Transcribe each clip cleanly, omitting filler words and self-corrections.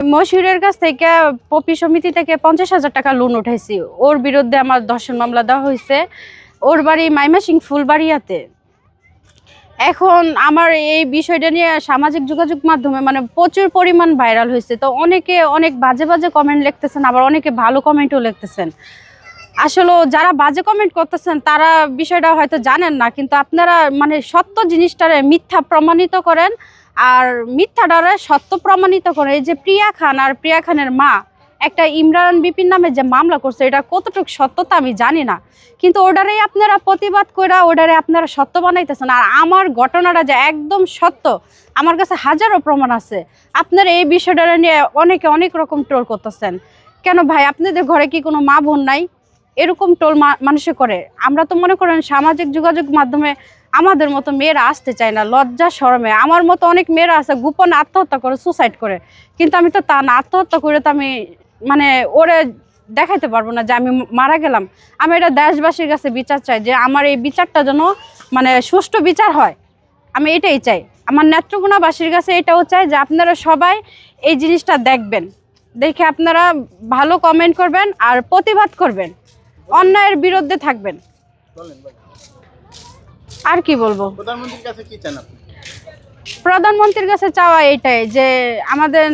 মশিউরের কাছ থেকে পপি সমিতি থেকে 50,000 টাকা লোন উঠাইছি। ওর বিরুদ্ধে আমার ধর্ষণ মামলা দেওয়া হয়েছে। ওর বাড়ি মাইমাসিং ফুলবাড়িয়াতে। এখন আমার এই বিষয়টা নিয়ে সামাজিক যোগাযোগ মাধ্যমে মানে প্রচুর পরিমাণ ভাইরাল হয়েছে। তো অনেকে অনেক বাজে বাজে কমেন্ট লিখতেছেন, আবার অনেকে ভালো কমেন্টও লিখতেছেন। আসলে যারা বাজে কমেন্ট করতেছেন তারা বিষয়টা হয়তো জানেন না, কিন্তু আপনারা মানে সত্য জিনিসটারে মিথ্যা প্রমাণিত করেন আর মিথ্যাটারে সত্য প্রমাণিত করেন। এই যে প্রিয়া খান আর প্রিয়া খানের মা একটা ইমরান বিপিন নামে যে মামলা করছে, এটা কতটুকু সত্যতা আমি জানি না, কিন্তু ওটারেই আপনারা প্রতিবাদ করে ওটারে আপনারা সত্য বানাইতেছেন। আর আমার ঘটনাটা যে একদম সত্য, আমার কাছে হাজারো প্রমাণ আছে। আপনারা এই বিষয়টা নিয়ে অনেকে অনেক রকম ট্রোল করতেছেন। কেন ভাই, আপনাদের ঘরে কি কোনো মা বোন নাই? এরকম টোল মানুষে করে। আমরা তো মনে করেন সামাজিক যোগাযোগ মাধ্যমে আমাদের মতো মেয়েরা আসতে চায় না, লজ্জা শরমে। আমার মতো অনেক মেয়েরা আছে গোপনে আত্মহত্যা করে, সুসাইড করে, কিন্তু আমি তো তা না। আত্মহত্যা করে তো আমি মানে ওরে দেখাইতে পারবো না যে আমি মারা গেলাম। আমি এটা দেশবাসীর কাছে বিচার চাই, যে আমার এই বিচারটা যেন মানে সুষ্ঠু বিচার হয়। আমি এটাই চাই। আমার নেত্রকোনাবাসীর কাছে এটাও চাই যে আপনারা সবাই এই জিনিসটা দেখবেন, দেখে আপনারা ভালো কমেন্ট করবেন আর প্রতিবাদ করবেন, অন্যায়ের বিরুদ্ধে থাকবেন। আর কি বলবো, প্রধানমন্ত্রীর কাছে কি চান আপনি? প্রধানমন্ত্রীর কাছে চাওয়া এটাই যে আমাদের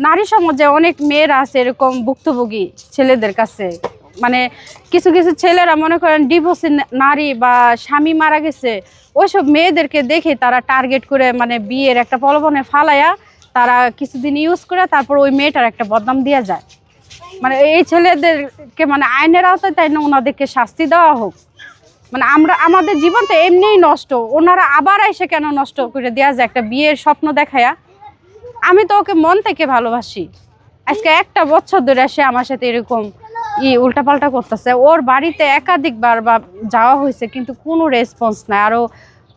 নারী সমাজে অনেক মেয়েরা আছে এরকম ভুক্তভোগী ছেলেদের কাছে। মানে কিছু কিছু ছেলেরা মনে করেন ডিভোর্সি নারী বা স্বামী মারা গেছে, ওইসব মেয়েদেরকে দেখে তারা টার্গেট করে মানে বিয়ের একটা প্রলোভনে ফালাইয়া তারা কিছুদিন ইউজ করে তারপর ওই মেয়েটার একটা বদনাম দেওয়া যায়। মানে এই ছেলেদেরকে মানে আইনের আওতায় তাই না ওনাদেরকে শাস্তি দেওয়া হোক। মানে আমরা আমাদের জীবন তো এমনিই নষ্ট, ওনারা আবার এসে কেন নষ্ট করে দেওয়া যায় একটা বিয়ের স্বপ্ন দেখায়া? আমি তো ওকে মন থেকে ভালোবাসি। আজকে একটা বছর ধরে সে আমার সাথে এরকম উল্টাপাল্টা করতেছে। ওর বাড়িতে একাধিকবার বা যাওয়া হয়েছে, কিন্তু কোনো রেসপন্স নাই। আরও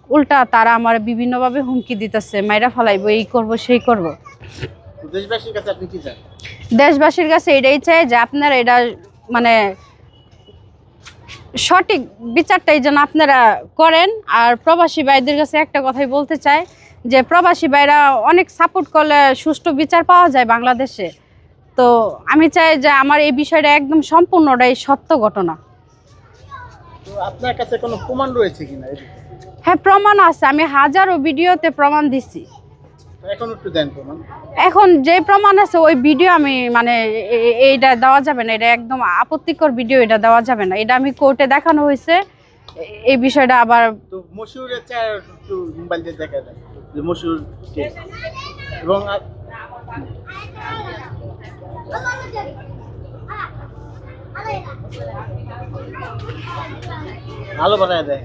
উল্টা তারা আমার বিভিন্নভাবে হুমকি দিতেছে, মাইরা ফেলাইবো, এই করব সেই করব। দেশবাসীর কাছে আপনি কি চান? দেশবাসীর কাছে এটাই চাই যে আপনারা এটা মানে সঠিক বিচারটাই যেন আপনারা করেন। আর প্রবাসী ভাইদের কাছে একটা কথাই বলতে চাই, যে প্রবাসী ভাইরা অনেক সাপোর্ট করলে সুষ্ঠু বিচার পাওয়া যায় বাংলাদেশে। তো আমি চাই যে আমার এই বিষয়টা একদম সম্পূর্ণটাই সত্য ঘটনা। তো আপনার কাছে কোনো প্রমাণ রয়েছে কিনা? হ্যাঁ, প্রমাণ আছে। আমি হাজারো ভিডিওতে প্রমাণ দিছি। এখন একটু দেন প্রমাণ। এখন যে প্রমাণ আছে ওই ভিডিও আমি মানে এইটা দেওয়া যাবে না, এটা একদম আপত্তিকর ভিডিও, এটা দেওয়া যাবে না। এটা আমি কোর্টে দেখানো হয়েছে এই বিষয়টা। আবার তো মশিউরের চেহারা একটু মোবাইল দিয়ে দেখা যায় যে মশিউর কে, এবং ভালো বানায় দেয়।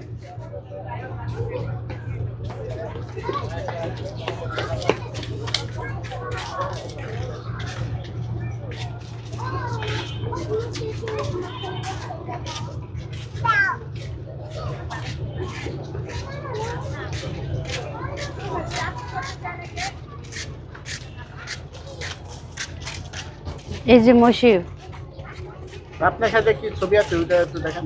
এই যে মশিউর, আপনার সাথে কি ছবি আছে ওইটা একটু দেখেন।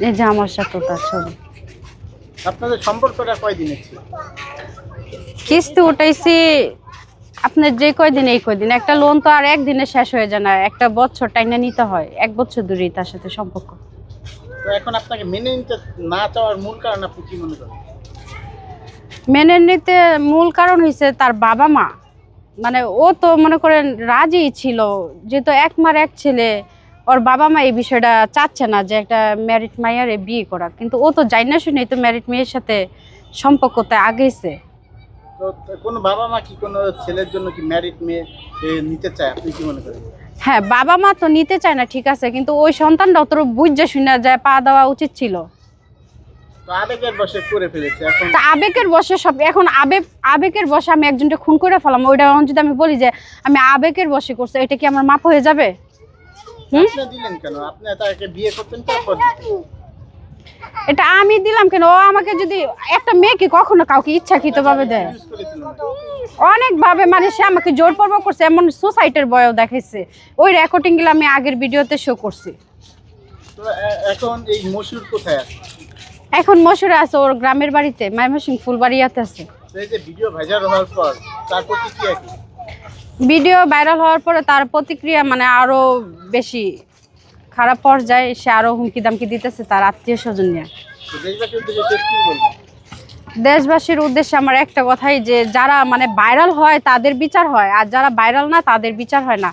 এই যে আমার সাথে তার ছবি। আপনাদের সম্পর্কটা কয়দিনের ছিল? কিস্তি উঠাইছি আপনার যে কয়দিন এই কয়দিন। একটা লোন তো আর একদিনে শেষ হয়ে যায় না, একটা বছর টাইনা নিতে হয়। 1 বছর ধরেই তার সাথে সম্পর্ক। তো এখন আপনাকে মেনে নিতে না চাওয়ার মূল কারণ আপনি কি মনে করেন? মেনে নিতে মূল কারণ হয়েছে তার বাবা মা। মানে ও তো মনে করেন রাজি ছিল, যেহেতু এক মার এক ছেলে, ওর বাবা মা এই বিষয়টা চাচ্ছে না যে একটা ম্যারিড মাইয়ারে বিয়ে করা। কিন্তু ও তো জানি না শুনেই তো ম্যারিড মেয়ের সাথে সম্পর্কতে আগেছে। তো কোনো বাবা মা কি কোনো ছেলের জন্য কি ম্যারিড মেয়ে নিতে চায়? আপনি কি মনে করেন? হ্যাঁ, বাবা মা তো নিতে চায় না, ঠিক আছে, কিন্তু ওই সন্তানটা অত বুঝে শুনে যায় পা দেওয়া উচিত ছিল। তো আবেগের বশে করে ফেলেছে এখন। তা আবেগের বশে সব, এখন আবেগের বশে আমি একজনকে খুন করে ফেলাম, ওইটা এখন যদি আমি বলি যে আমি আবেগের বশে করছি, এটা কি আমার মাপ হয়ে যাবে? আপনি দিলেন কেন? আপনি তাকে বিয়ে করতেন তারপর এটা আমি দিলাম কেন? ও আমাকে যদি, একটা মেয়ে কি কখনো কাউকে ইচ্ছাকৃত ভাবে দেয়? অনেক ভাবে, মানে সে আমাকে জোরপূর্বক করছে, এমন সুসাইডের বয়ও দেখাইছে। ওই রেকর্ডিং গুলো আমি আগের ভিডিওতে শো করছি। তো তো এখন এই মশুর কোথায় আছে? এখন মশুরে আছে ওর গ্রামের বাড়িতে, ময়মনসিংহ ফুলবাড়িয়াতে আছে। তো এই যে ভিডিও ভাইরাল হওয়ার পর তার প্রতিক্রিয়া কি? ভিডিও ভাইরাল হওয়ার পরে তার প্রতিক্রিয়া মানে আরো বেশি খারাপ পর্যায়ে, সে আরো হুমকি দামকি দিতেছে তার আত্মীয় স্বজন নিয়ে। তো দেশবাসীর উদ্দেশ্যে কি বলবেন? দেশবাসীর উদ্দেশ্যে আমার একটা কথাই, যে যারা মানে ভাইরাল হয় তাদের বিচার হয়, আর যারা ভাইরাল না তাদের বিচার হয় না।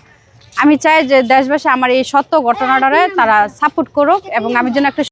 আমি চাই যে দেশবাসী আমার এই সত্য ঘটনাটারে তারা সাপোর্ট করুক, এবং আমি যেন একটা